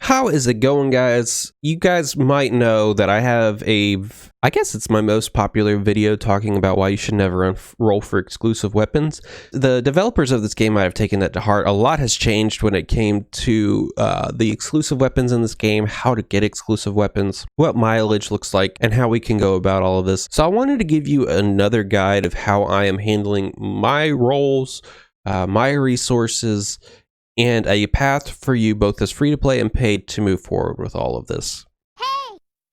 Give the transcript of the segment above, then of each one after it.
How is it going, guys? You guys might know that I have I guess it's my most popular video talking about why you should never roll for exclusive weapons. The developers of this game might have taken that to heart. A lot has changed when it came to the exclusive weapons in this game, how to get exclusive weapons, what mileage looks like, and how we can go about all of this. So I wanted to give you another guide of how I am handling my rolls, my resources, and a path for you both as free to play and paid to move forward with all of this. Hey,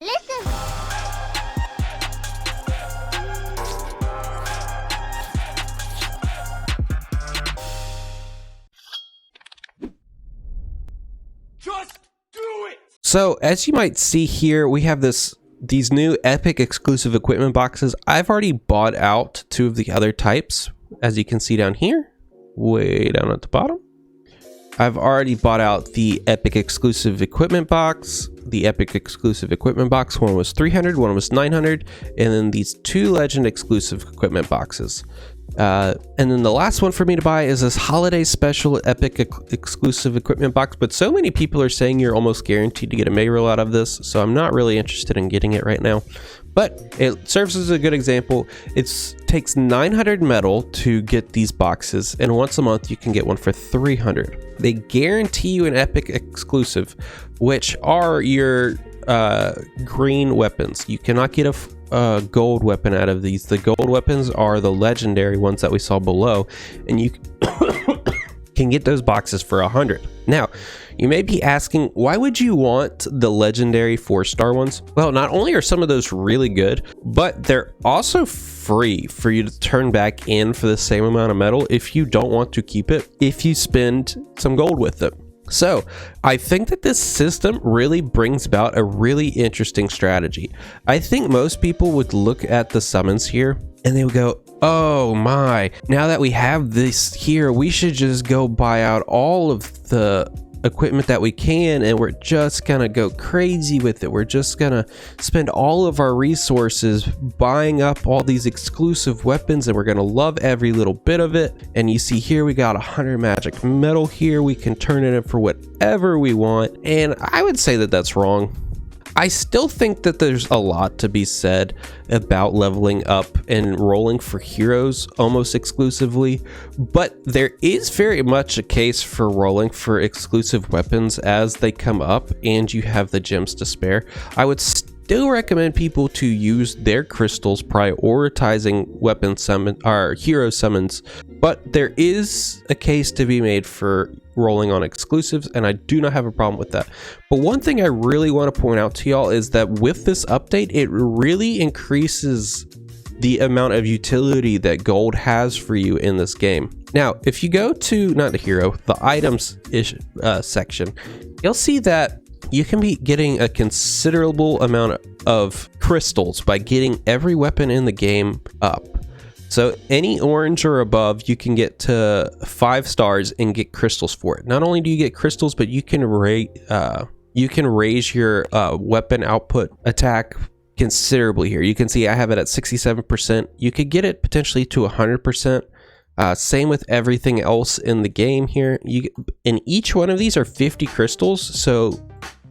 listen! Just do it! So as you might see here, we have these new epic exclusive equipment boxes. I've already bought out 2 of the other types, as you can see down here, way down at the bottom. I've already bought out the epic exclusive equipment box. The epic exclusive equipment box, one was 300, one was 900, and then these 2 legend exclusive equipment boxes. And then the last one for me to buy is this holiday special epic exclusive equipment box, but so many people are saying you're almost guaranteed to get a May roll out of this, so I'm not really interested in getting it right now. But it serves as a good example. It takes 900 metal to get these boxes, and once a month you can get one for 300. They guarantee you an epic exclusive, which are your green weapons. You cannot get a gold weapon out of these. The gold weapons are the legendary ones that we saw below, and you can get those boxes for 100. Now, you may be asking, why would you want the legendary 4-star ones? Well, not only are some of those really good, but they're also free for you to turn back in for the same amount of metal if you don't want to keep it, if you spend some gold with it. So I think that this system really brings about a really interesting strategy. I think most people would look at the summons here and they would go, oh my, now that we have this here, we should just go buy out all of the equipment that we can, and we're just gonna go crazy with it. We're just gonna spend all of our resources buying up all these exclusive weapons, and we're gonna love every little bit of it. And you see here we got 100 magic metal here. We can turn it in for whatever we want, and I would say that that's wrong. I still think that there's a lot to be said about leveling up and rolling for heroes almost exclusively, but there is very much a case for rolling for exclusive weapons as they come up and you have the gems to spare. I would still recommend people to use their crystals prioritizing weapon summon or hero summons, but there is a case to be made for rolling on exclusives, and I do not have a problem with that. But one thing I really want to point out to y'all is that with this update, it really increases the amount of utility that gold has for you in this game. Now, if you go to, not the hero, the items section, you'll see that you can be getting a considerable amount of crystals by getting every weapon in the game up. So any orange or above, you can get to 5 stars and get crystals for it. Not only do you get crystals, but you can raise your weapon output attack considerably here. You can see I have it at 67%. You could get it potentially to 100%. Same with everything else in the game here. And each one of these are 50 crystals, so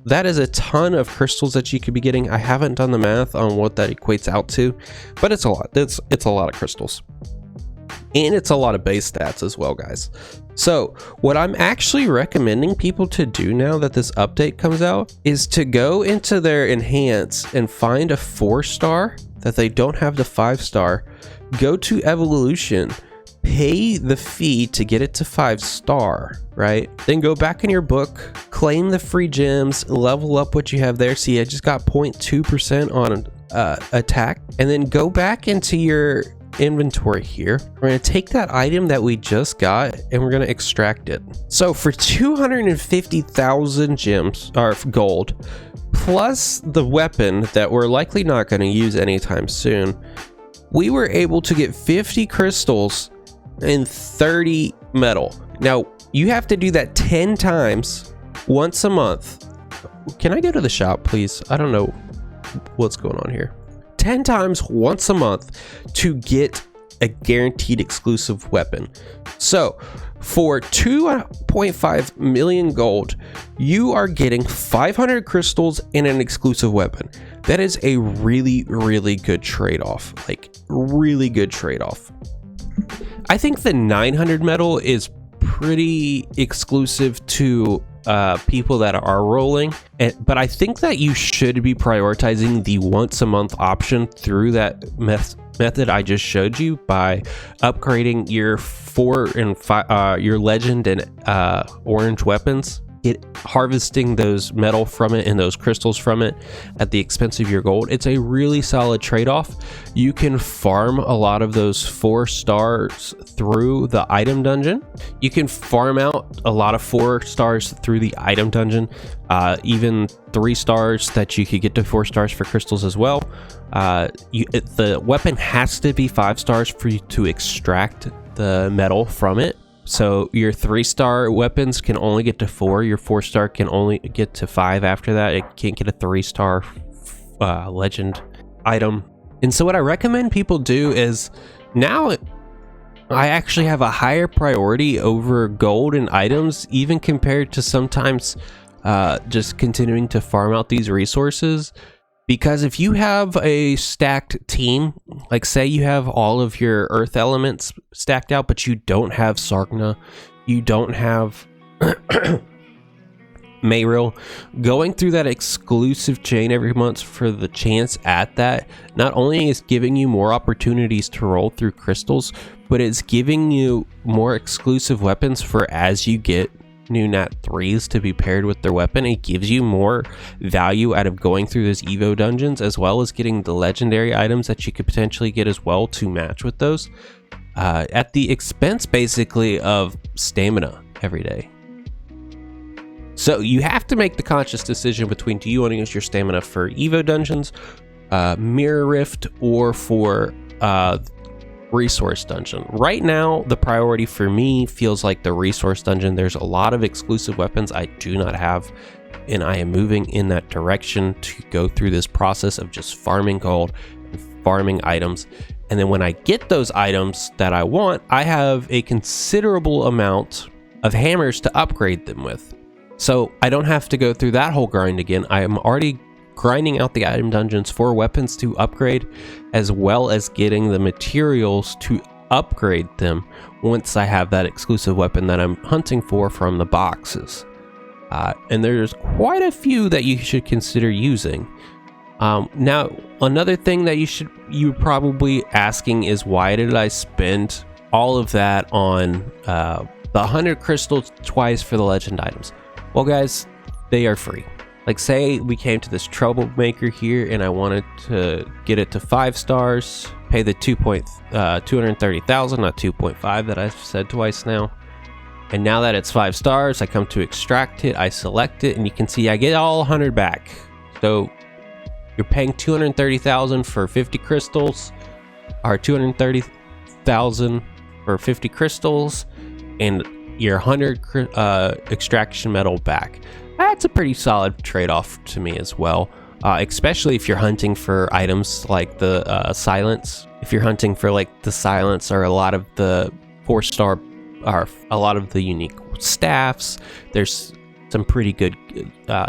that is a ton of crystals that you could be getting. I haven't done the math on what that equates out to, but it's a lot. It's a lot of crystals. And it's a lot of base stats as well, guys. So what I'm actually recommending people to do now that this update comes out is to go into their enhance and find a 4-star that they don't have the 5-star. Go to evolution, pay the fee to get it to 5-star, right? Then go back in your book, claim the free gems, level up what you have there. See, I just got 0.2% on attack, and then go back into your inventory here. We're going to take that item that we just got and we're going to extract it. So for 250,000 gems or gold plus the weapon that we're likely not going to use anytime soon, we were able to get 50 crystals and 30 metal. Now you have to do that 10 times once a month. Can I go to the shop, please? I don't know what's going on here. 10 times once a month to get a guaranteed exclusive weapon. So For 2.5 million gold, you are getting 500 crystals and an exclusive weapon. That is a really, really good trade-off. Like, really good trade-off. I think the 900 metal is pretty exclusive to people that are rolling, but I think that you should be prioritizing the once a month option through that method I just showed you by upgrading your 4 and 5 your legend and orange weapons, harvesting those metal from it and those crystals from it at the expense of your gold. It's a really solid trade-off. You can farm a lot of those 4 stars through the item dungeon. You can farm out a lot of 4 stars through the item dungeon, even 3 stars that you could get to 4 stars for crystals as well. The weapon has to be 5 stars for you to extract the metal from it. So your 3-star weapons can only get to 4. Your 4-star can only get to 5 after that. It can't get a 3-star legend item. And so what I recommend people do is, now I actually have a higher priority over gold and items, even compared to sometimes just continuing to farm out these resources. Because if you have a stacked team, like say you have all of your earth elements stacked out, but you don't have Sargna, you don't have Mayril, going through that exclusive chain every month for the chance at that, not only is giving you more opportunities to roll through crystals, but it's giving you more exclusive weapons for as you get new nat 3s to be paired with their weapon. It gives you more value out of going through those evo dungeons, as well as getting the legendary items that you could potentially get as well to match with those, at the expense basically of stamina every day. So you have to make the conscious decision between, do you want to use your stamina for evo dungeons, mirror rift, or for resource dungeon. Right now, the priority for me feels like the resource dungeon. There's a lot of exclusive weapons I do not have, and I am moving in that direction to go through this process of just farming gold and farming items. And then when I get those items that I want, I have a considerable amount of hammers to upgrade them with. So I don't have to go through that whole grind again. I am already grinding out the item dungeons for weapons to upgrade, as well as getting the materials to upgrade them once I have that exclusive weapon that I'm hunting for from the boxes. And there's quite a few that you should consider using. Now, another thing that you're probably asking is, why did I spend all of that on the 100 crystals twice for the legend items? Well, guys, they are free. Like, say we came to this troublemaker here and I wanted to get it to 5 stars, pay the 230,000, not 2.5 that I've said twice now. And now that it's 5 stars, I come to extract it, I select it, and you can see I get all 100 back. So you're paying 230,000 for 50 crystals, or 230,000 for 50 crystals, and your 100 extraction metal back. That's a pretty solid trade-off to me as well, especially if you're hunting for items like the silence. If you're hunting for like the silence or a lot of the 4-star, or a lot of the unique staffs, there's some pretty good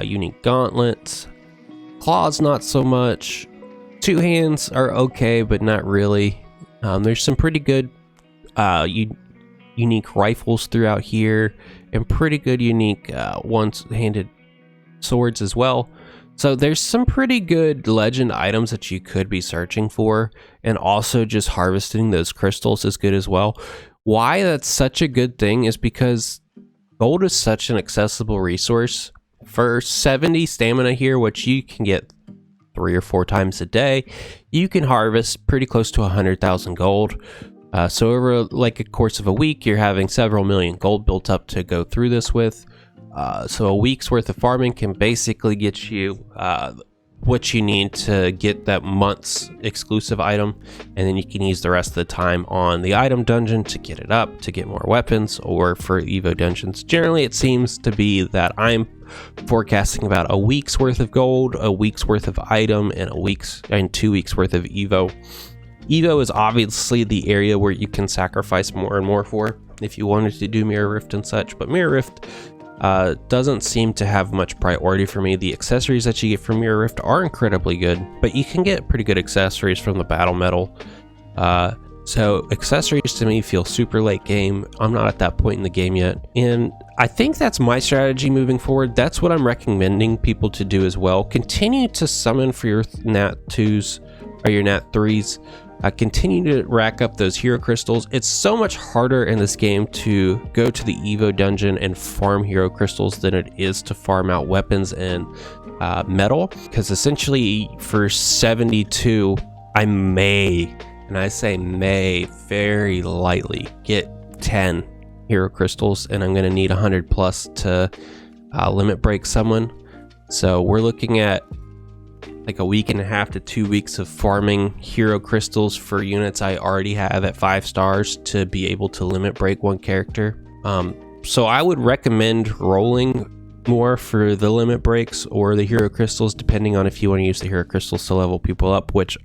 unique gauntlets. Claws, not so much. 2 hands are okay, but not really. There's some pretty good unique rifles throughout here, and pretty good unique one-handed swords as well. So there's some pretty good legend items that you could be searching for, and also just harvesting those crystals is good as well. Why that's such a good thing is because gold is such an accessible resource. For 70 stamina here, which you can get 3 or 4 times a day, you can harvest pretty close to 100,000 gold. So over like a course of a week, you're having several million gold built up to go through this with. So a week's worth of farming can basically get you what you need to get that month's exclusive item, and then you can use the rest of the time on the item dungeon to get it up, to get more weapons, or for evo dungeons. Generally, it seems to be that I'm forecasting about a week's worth of gold, a week's worth of item, and 2 weeks worth of evo. Evo is obviously the area where you can sacrifice more and more for. if you wanted to do Mirror Rift and such, but Mirror Rift doesn't seem to have much priority for me. The accessories that you get from Mirror Rift are incredibly good, but you can get pretty good accessories from the battle metal. So accessories to me feel super late game. I'm not at that point in the game yet, and I think that's my strategy moving forward. That's what I'm recommending people to do as well. Continue to summon for your Nat 2s or your Nat 3s. Continue to rack up those hero crystals. It's so much harder in this game to go to the Evo dungeon and farm hero crystals than it is to farm out weapons and metal, because essentially for 72 I may, and I say may very lightly, get 10 hero crystals, and I'm going to need 100 plus to limit break someone. So we're looking at like a week and a half to 2 weeks of farming hero crystals for units I already have at 5 stars to be able to limit break one character. So I would recommend rolling more for the limit breaks or the hero crystals, depending on if you want to use the hero crystals to level people up, which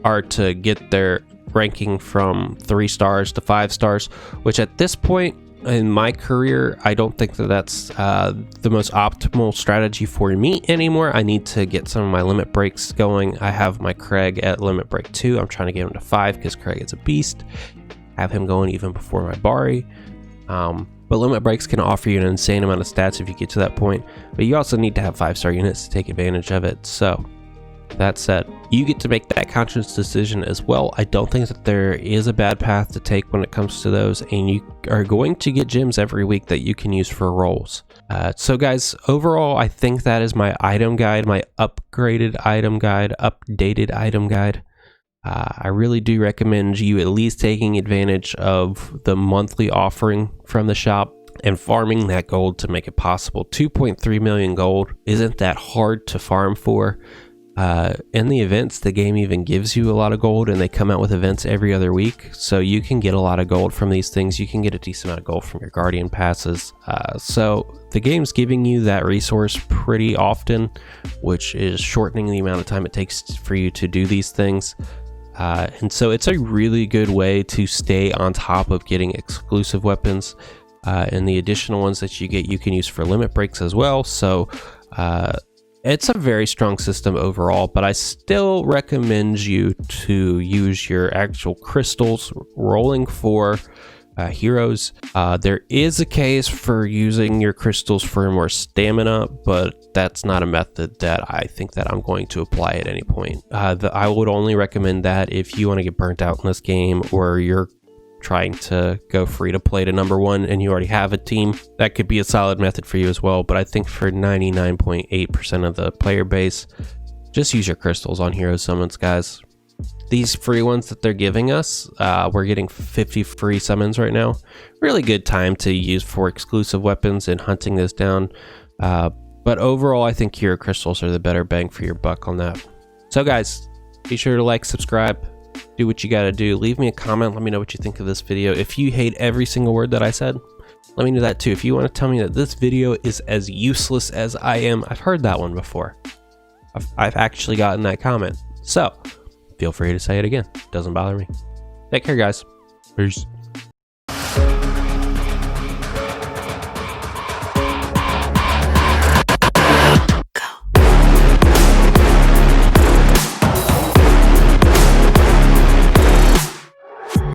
are to get their ranking from 3 stars to 5 stars, which at this point in my career, I don't think that that's the most optimal strategy for me anymore. I need to get some of my limit breaks going. I have my Craig at limit break 2. I'm trying to get him to 5 because Craig is a beast. Have him going even before my Bari. But limit breaks can offer you an insane amount of stats if you get to that point. But you also need to have 5-star units to take advantage of it. So that said, you get to make that conscious decision as well. I don't think that there is a bad path to take when it comes to those, and you are going to get gems every week that you can use for rolls. So guys, overall, I think that is my item guide, my upgraded item guide, updated item guide. I really do recommend you at least taking advantage of the monthly offering from the shop and farming that gold to make it possible. 2.3 million gold isn't that hard to farm for. In the events, the game even gives you a lot of gold, and they come out with events every other week, so you can get a lot of gold from these things. You can get a decent amount of gold from your guardian passes. So the game's giving you that resource pretty often, which is shortening the amount of time it takes for you to do these things. And so it's a really good way to stay on top of getting exclusive weapons, and the additional ones that you get you can use for limit breaks as well. So it's a very strong system overall, but I still recommend you to use your actual crystals rolling for heroes. There is a case for using your crystals for more stamina, but that's not a method that I think that I'm going to apply at any point. I would only recommend that if you want to get burnt out in this game, or you're trying to go free to play to number 1 and you already have a team. That could be a solid method for you as well, but I think for 99.8% of the player base, just use your crystals on hero summons, guys. These free ones that they're giving us, we're getting 50 free summons right now. Really good time to use for exclusive weapons and hunting this down. But overall, I think hero crystals are the better bang for your buck on that. So guys, be sure to like, subscribe, do what you gotta do. Leave me a comment, let me know what you think of this video. If you hate every single word that I said, let me know that too. If you want to tell me that this video is as useless as I am, I've heard that one before. I've actually gotten that comment. So feel free to say it again. Doesn't bother me. Take care, guys. Peace.